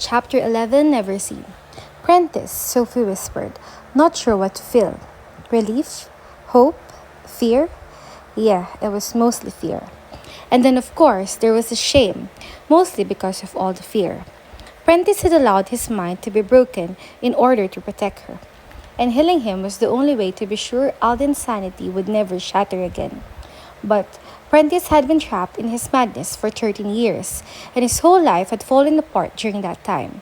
Chapter 11, Neverseen. Prentice, Sophie whispered, not sure what to feel. Relief? Hope? Fear? Yeah, it was mostly fear. And then, of course, there was a shame, mostly because of all the fear. Prentice had allowed his mind to be broken in order to protect her, and healing him was the only way to be sure Alden's sanity would never shatter again. But Prentice had been trapped in his madness for 13 years, and his whole life had fallen apart during that time.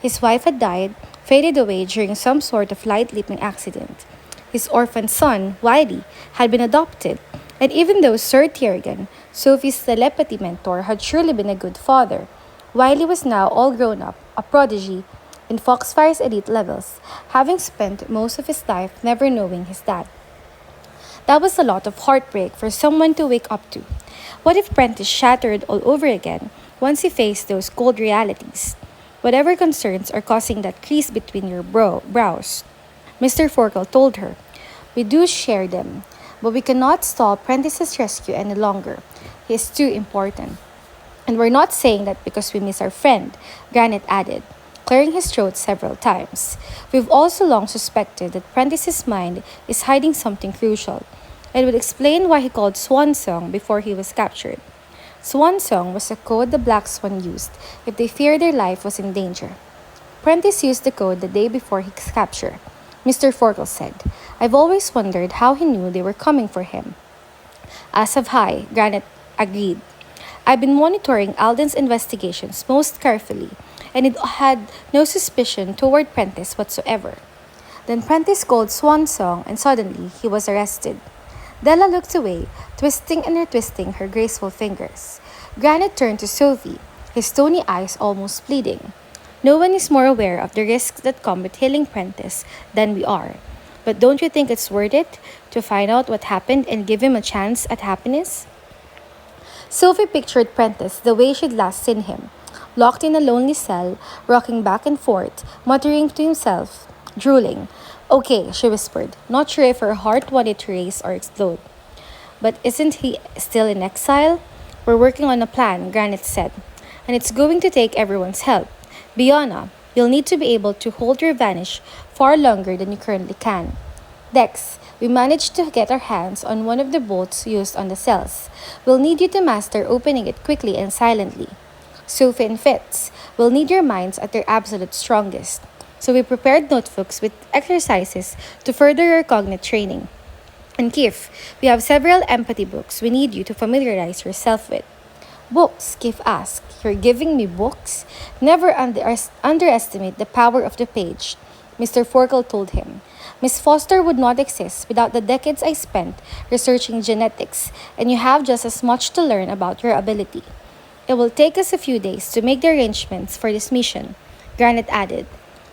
His wife had died, faded away during some sort of light leaping accident. His orphan son, Wiley, had been adopted, and even though Sir Tiergan, Sophie's telepathy mentor, had surely been a good father, Wiley was now all grown up, a prodigy in Foxfire's elite levels, having spent most of his life never knowing his dad. That was a lot of heartbreak for someone to wake up to. What if Prentice shattered all over again once he faced those cold realities? Whatever concerns are causing that crease between your brows, Mr. Forkel told her. We do share them, but we cannot stall Prentice's rescue any longer. He is too important. And we're not saying that because we miss our friend, Granite added, clearing his throat several times. We've also long suspected that Prentice's mind is hiding something crucial. It would explain why he called Swan Song before he was captured. Swan Song was a code the Black Swan used if they feared their life was in danger. Prentice used the code the day before his capture. Mr. Forkel said, I've always wondered how he knew they were coming for him. As have I, Granite agreed. I've been monitoring Alden's investigations most carefully, and it had no suspicion toward Prentice whatsoever. Then Prentice called Swan Song, and suddenly he was arrested. Della looked away, twisting and retwisting her graceful fingers. Granite turned to Sophie, his stony eyes almost pleading. No one is more aware of the risks that come with healing Prentice than we are. But don't you think it's worth it to find out what happened and give him a chance at happiness? Sophie pictured Prentice the way she'd last seen him, locked in a lonely cell, rocking back and forth, muttering to himself, drooling. Okay, she whispered, not sure if her heart wanted to race or explode. But isn't he still in exile? We're working on a plan, Granite said, and it's going to take everyone's help. Biona, you'll need to be able to hold your vanish far longer than you currently can. Dex, we managed to get our hands on one of the bolts used on the cells. We'll need you to master opening it quickly and silently. Sophie and Fitz, we'll need your minds at their absolute strongest. So we prepared notebooks with exercises to further your cognitive training. And Kif, we have several empathy books we need you to familiarize yourself with. Books, Kif asked. You're giving me books? Never underestimate the power of the page, Mr. Forkel told him. Miss Foster would not exist without the decades I spent researching genetics, and you have just as much to learn about your ability. It will take us a few days to make the arrangements for this mission, Granite added.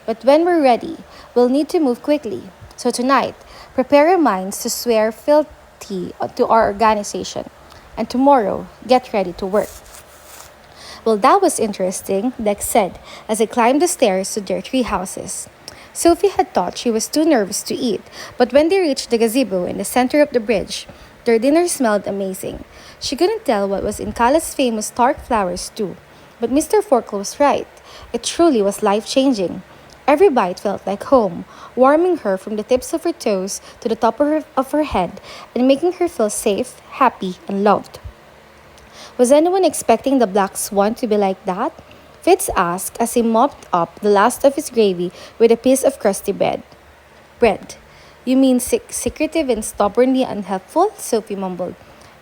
But when we're ready, we'll need to move quickly. So tonight, prepare your minds to swear fealty to our organization. And tomorrow, get ready to work. Well, that was interesting, Dex said, as they climbed the stairs to their tree houses. Sophie had thought she was too nervous to eat, but when they reached the gazebo in the center of the bridge, their dinner smelled amazing. She couldn't tell what was in Kala's famous tart flower stew, but Mr. Forkel was right. It truly was life-changing. Every bite felt like home, warming her from the tips of her toes to the top of her head and making her feel safe, happy, and loved. Was anyone expecting the Black Swan to be like that? Fitz asked as he mopped up the last of his gravy with a piece of crusty bread. You mean secretive and stubbornly unhelpful? Sophie mumbled.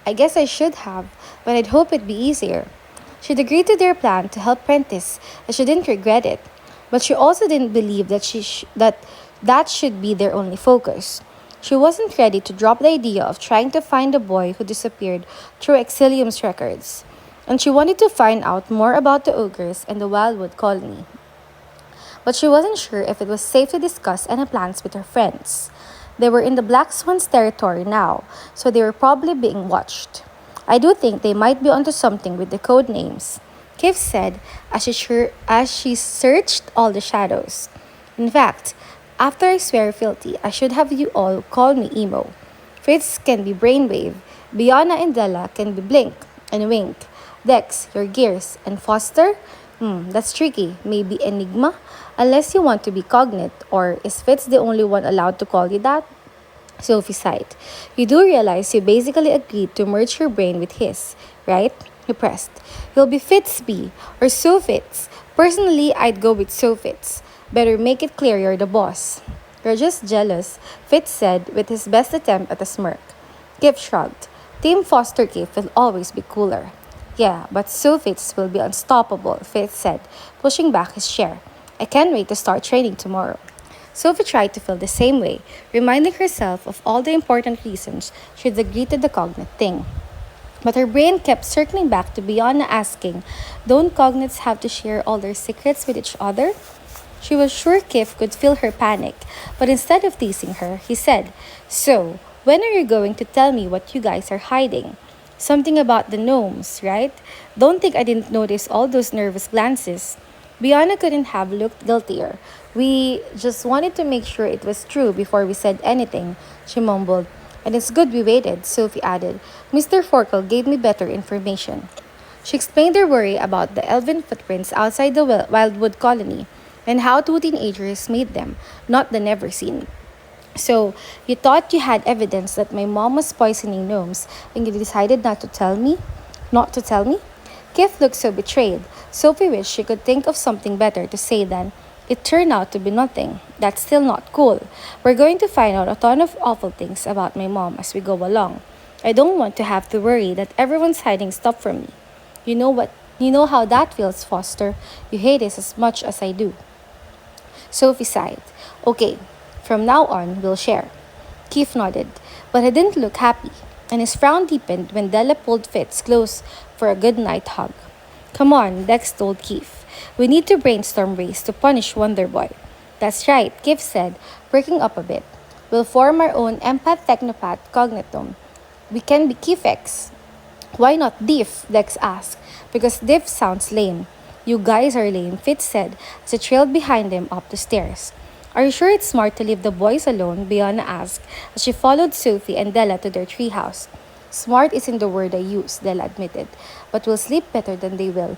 I guess I should have, but I'd hope it'd be easier. She'd agreed to their plan to help Prentice, and she didn't regret it. But she also didn't believe that that should be their only focus. She wasn't ready to drop the idea of trying to find the boy who disappeared through Exilium's records, and she wanted to find out more about the ogres and the Wildwood colony. But she wasn't sure if it was safe to discuss any plans with her friends. They were in the Black Swan's territory now, so they were probably being watched. I do think they might be onto something with the code names, Kif said as she searched all the shadows. In fact, after I swear fealty, I should have you all call me Emo. Fritz can be Brainwave, Biana and Della can be Blink and Wink, Dex, your Gears, and Foster, That's tricky. Maybe enigma? Unless you want to be cognate, or is Fitz the only one allowed to call you that? Sophie sighed. You do realize you basically agreed to merge your brain with his, right? He pressed. You'll be Fitzby or Sofitz. Personally, I'd go with Sofitz. Better make it clear you're the boss. You're just jealous, Fitz said with his best attempt at a smirk. Kif shrugged. Team Foster Kif will always be cooler. Yeah, but Sofitz will be unstoppable, Fitz said, pushing back his chair. I can't wait to start training tomorrow. Sophie tried to feel the same way, reminding herself of all the important reasons she'd agreed to the cognate thing. But her brain kept circling back to Bianna asking, don't cognates have to share all their secrets with each other? She was sure Kif could feel her panic, but instead of teasing her, he said, so, when are you going to tell me what you guys are hiding? Something about the gnomes, right? Don't think I didn't notice all those nervous glances. Bianna couldn't have looked guiltier. We just wanted to make sure it was true before we said anything, she mumbled. And it's good we waited, Sophie added. Mr. Forkel gave me better information. She explained her worry about the elven footprints outside the Wildwood colony and how two teenagers made them, not the Neverseen. So, you thought you had evidence that my mom was poisoning gnomes and you decided not to tell me? Not to tell me? Kith looked so betrayed. Sophie wished she could think of something better to say than, it turned out to be nothing. That's still not cool. We're going to find out a ton of awful things about my mom as we go along. I don't want to have to worry that everyone's hiding stuff from me. You know how that feels, Foster. You hate it as much as I do. Sophie sighed. Okay, from now on, we'll share. Keith nodded, but he didn't look happy, and his frown deepened when Della pulled Fitz close for a good night hug. Come on, Dex told Keith. We need to brainstorm ways to punish Wonder Boy. That's right, Keith said, breaking up a bit. We'll form our own empath technopath cognitum. We can be Kifex. Why not Diff? Dex asked. Because Diff sounds lame. You guys are lame, Fitz said as he trailed behind him up the stairs. Are you sure it's smart to leave the boys alone? Bianna asked as she followed Sophie and Della to their treehouse. Smart isn't the word I use, Della admitted, but we'll sleep better than they will.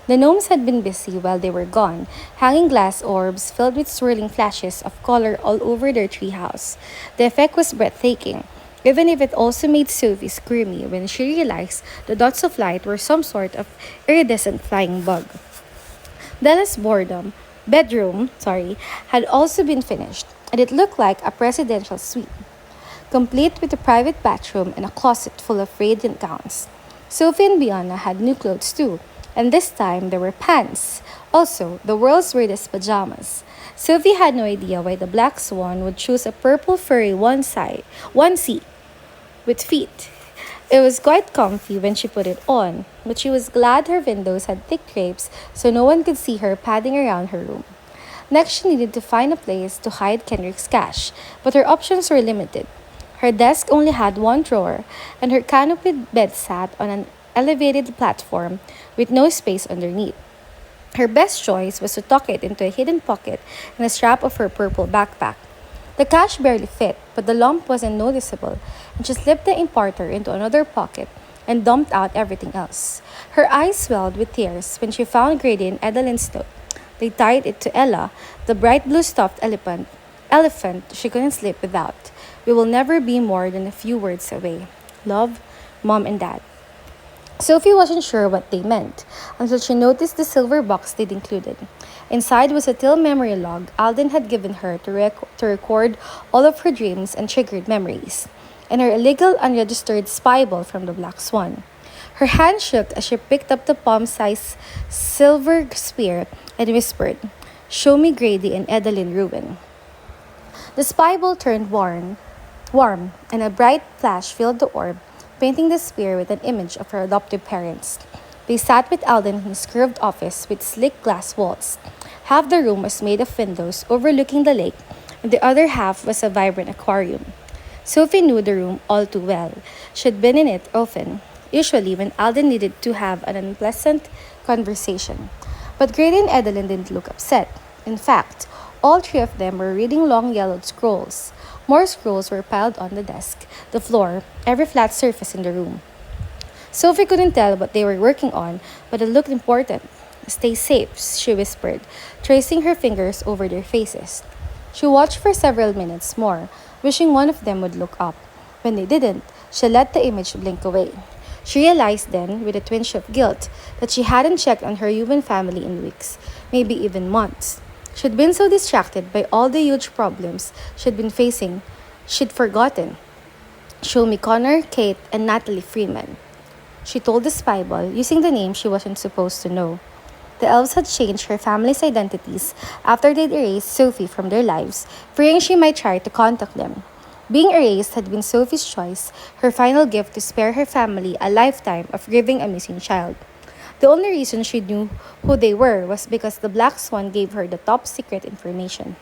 The gnomes had been busy while they were gone, hanging glass orbs filled with swirling flashes of color all over their treehouse. The effect was breathtaking, even if it also made Sophie squirmy when she realized the dots of light were some sort of iridescent flying bug. Della's bedroom, had also been finished, and it looked like a presidential suite, complete with a private bathroom and a closet full of radiant gowns. Sophie and Bianna had new clothes too, and this time there were pants. Also, the world's weirdest pajamas. Sophie had no idea why the Black Swan would choose a purple furry onesie with feet. It was quite comfy when she put it on, but she was glad her windows had thick drapes so no one could see her padding around her room. Next, she needed to find a place to hide Kendrick's cash, but her options were limited. Her desk only had one drawer, and her canopied bed sat on an elevated platform with no space underneath. Her best choice was to tuck it into a hidden pocket in the strap of her purple backpack. The cash barely fit, but the lump wasn't noticeable, and she slipped the importer into another pocket and dumped out everything else. Her eyes swelled with tears when she found Grady and Adeline's note. They tied it to Ella, the bright blue stuffed elephant she couldn't sleep without. We will never be more than a few words away. Love, Mom and Dad. Sophie wasn't sure what they meant until she noticed the silver box they'd included. Inside was a Till memory log Alden had given her to record all of her dreams and triggered memories, and her illegal unregistered spyball from the Black Swan. Her hand shook as she picked up the palm-sized silver sphere and whispered, Show me Grady and Edeline Ruin. The spyball turned warm, and a bright flash filled the orb, painting the sphere with an image of her adoptive parents. They sat with Alden in his curved office with sleek glass walls. Half the room was made of windows overlooking the lake, and the other half was a vibrant aquarium. Sophie knew the room all too well. She had been in it often, usually when Alden needed to have an unpleasant conversation. But Grady and Edeline didn't look upset. In fact, all three of them were reading long yellowed scrolls. More scrolls were piled on the desk, the floor, every flat surface in the room. Sophie couldn't tell what they were working on, but it looked important. Stay safe, she whispered, tracing her fingers over their faces. She watched for several minutes more, wishing one of them would look up. When they didn't, she let the image blink away. She realized then, with a twinge of guilt, that she hadn't checked on her human family in weeks, maybe even months. She'd been so distracted by all the huge problems she'd been facing, she'd forgotten. Show me Connor, Kate, and Natalie Freeman. She told the Spyball, using the name she wasn't supposed to know. The elves had changed her family's identities after they'd erased Sophie from their lives, fearing she might try to contact them. Being erased had been Sophie's choice, her final gift to spare her family a lifetime of grieving a missing child. The only reason she knew who they were was because the Black Swan gave her the top secret information.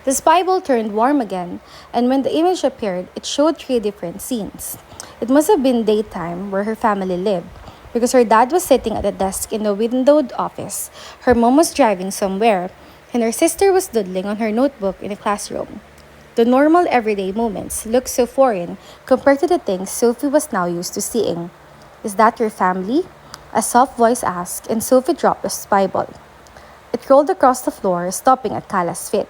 The Spyball turned warm again, and when the image appeared, it showed three different scenes. It must have been daytime where her family lived, because her dad was sitting at a desk in the windowed office, her mom was driving somewhere, and her sister was doodling on her notebook in a classroom. The normal everyday moments looked so foreign compared to the things Sophie was now used to seeing. Is that your family? A soft voice asked, and Sophie dropped the Spyball. It rolled across the floor, stopping at Kala's feet.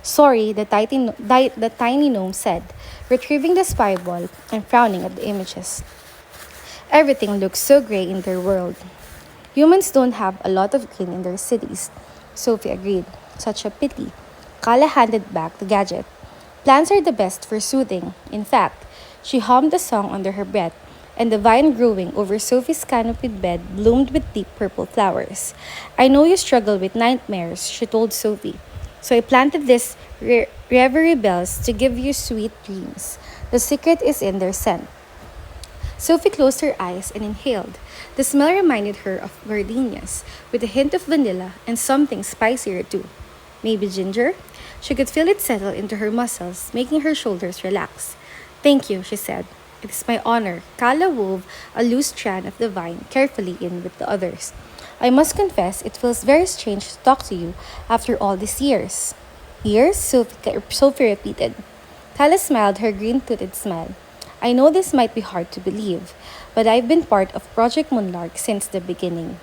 Sorry, the tiny gnome said, retrieving the Spyball and frowning at the images. Everything looks so gray in their world. Humans don't have a lot of green in their cities, Sophie agreed. Such a pity. Kala handed back the gadget. Plants are the best for soothing. In fact, she hummed a song under her breath, and the vine growing over Sophie's canopied bed bloomed with deep purple flowers. I know you struggle with nightmares, she told Sophie. So I planted these reverie bells to give you sweet dreams. The secret is in their scent. Sophie closed her eyes and inhaled. The smell reminded her of gardenias, with a hint of vanilla and something spicier too. Maybe ginger? She could feel it settle into her muscles, making her shoulders relax. Thank you, she said. It is my honor. Kala wove a loose strand of the vine carefully in with the others. I must confess, it feels very strange to talk to you after all these years. Years? Sophie repeated. Kala smiled her green-toothed smile. I know this might be hard to believe, but I've been part of Project Moonlark since the beginning.